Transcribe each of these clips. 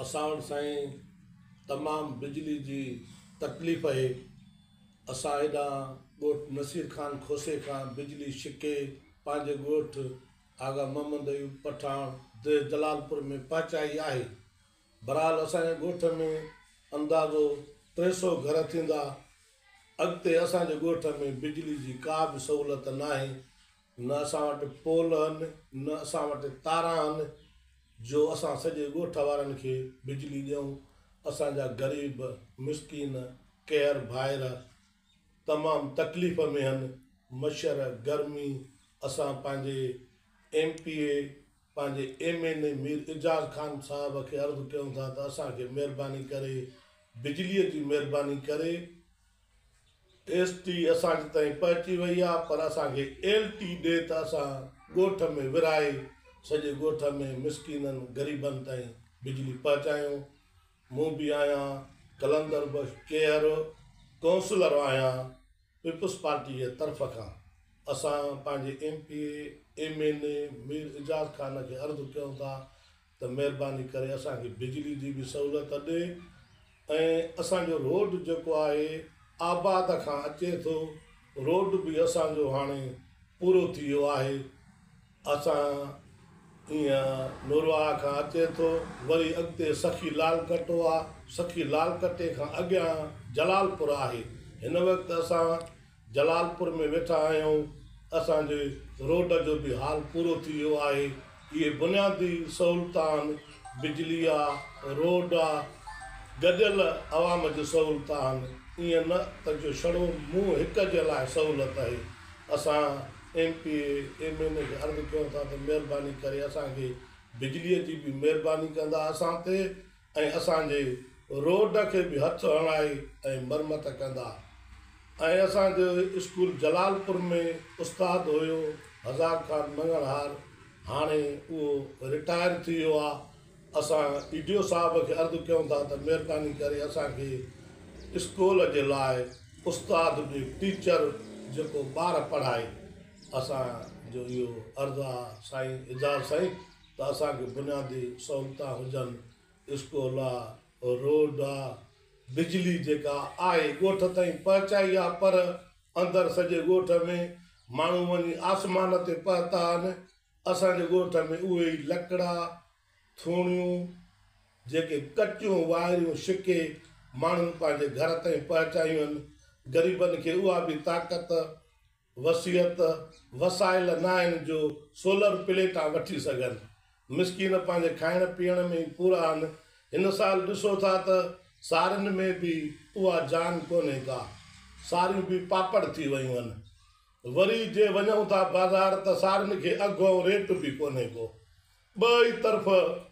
असां वटि साईं तमामु बिजली जी तकलीफ़ आहे। असां हेॾां ॻोठु नसीर ख़ान खोसे खां बिजली छिके पंहिंजे ॻोठु आगा मोहम्मद अयूब पठान देश जलालपुर में पहुचाई आहे। बहरहाल असांजे ॻोठ में अंदाज़ो 300 घर थींदा। अॻिते असांजे ॻोठ में बिजली जी का बि सहूलियत न आहे। न असां वटि पोल आहिनि, न असां वटि तारा आहिनि जो असां सॼे ॻोठ वारनि खे बिजली ॾियूं। असांजा ग़रीब मिसकीन केर भाइर तमामु तकलीफ़ में आहिनि। मच्छर गर्मी असां पंहिंजे MPA पंहिंजे MNA मीर एजाज़ ख़ान साहब खे अर्ज़ु कयूं था त असांखे महिरबानी करे बिजलीअ जी महिरबानी करे ST असांजे ताईं पहुची वई आहे, पर असांखे LT ॾे त असां ॻोठ में विराए सॼे ॻोठ में मिसकीननि ग़रीबनि ताईं बिजली पहुचायूं। मूं बि आहियां कलंदर बख्श केयर काउंसलर आहियां पीपुल्स पार्टी जे तरफ़ खां। असां पंहिंजे MPA MNA मीर एजाज़ ख़ान खे अर्ज़ु कयूं था त महिरबानी करे असांखे बिजली जी बि सहूलियत ॾे ऐं असांजो रोड जेको आहे आबाद खां अचे थो, रोड बि असांजो हाणे पूरो थी वियो आहे। असां ईअं नूरवाह खां अचे थो, वरी अॻिते सखी लाल कटो आहे, सखी लाल कटे खां अॻियां जलालपुर आहे। हिन वक़्तु असां जलालपुर में वेठा आहियूं। असांजे रोड जो बि हाल पूरो थी वियो आहे। इहे बुनियादी सहूलियत आहिनि, बिजली आहे, रोड आहे, गॾियल अवाम जी सहूलियत आहिनि। ईअं न त जो छड़ो मूं हिक जे लाइ सहूलियत आहे। असां MPA MNA खे अर्ज़ु कयूं था त महिरबानी करे असांखे बिजलीअ जी बि महिरबानी कंदा असां ते ऐं असांजे रोड खे बि हथु हणाए ऐं मरमत कंदा। ऐं असांजो स्कूल जलालपुर में उस्ताद हुयो हज़ार ख़ान मंगलहार, हाणे उहो रिटायर थी वियो आहे। असां EDO साहब खे अर्ज़ु कयूं था त महिरबानी करे असांखे स्कूल जे लाइ उस्ताद बि टीचर जेको ॿार पढ़ाए। असांजो इहो अर्ज़ु आहे साईं एजाज़ साईं त असांखे बुनियादी सहूलियत हुजनि, स्कूल आहे, रोड आहे, बिजली जेका आहे ॻोठ ताईं पहुचाई आहे, पर अंदरि सॼे ॻोठ में माण्हू वञी आसमान ते पहुता आहिनि। असांजे ॻोठ में उहे ई लकिड़ा थूणियूं जेके कचियूं वायरियूं छिके माण्हुनि पंहिंजे घर ताईं पहुचायूं आहिनि। ग़रीबनि खे उहा बि ताक़त वसियत वसाइल न आहिनि जो सोलर प्लेटां वठी सघनि। मिसकीन पंहिंजे खाइण पीअण में पूरा आहिनि। हिन साल ॾिसो था त सारियुनि में बि उहा जान कोन्हे का, सारियूं बि पापड़ थी वियूं आहिनि। वरी जे वञूं था बाज़ारि त सारियुनि खे अघु ऐं रेट बि कोन्हे को, ॿई तरफ़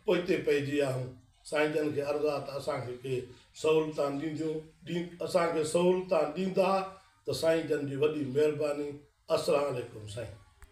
पोइते पइजी आहियूं। साईं जन खे अर्ज़ु आहे त असांखे सहूलियत असांखे सहूलियत ॾींदा त साईं जन जी वॾी महिरबानी। अस्सलाम वालेकुम साईं।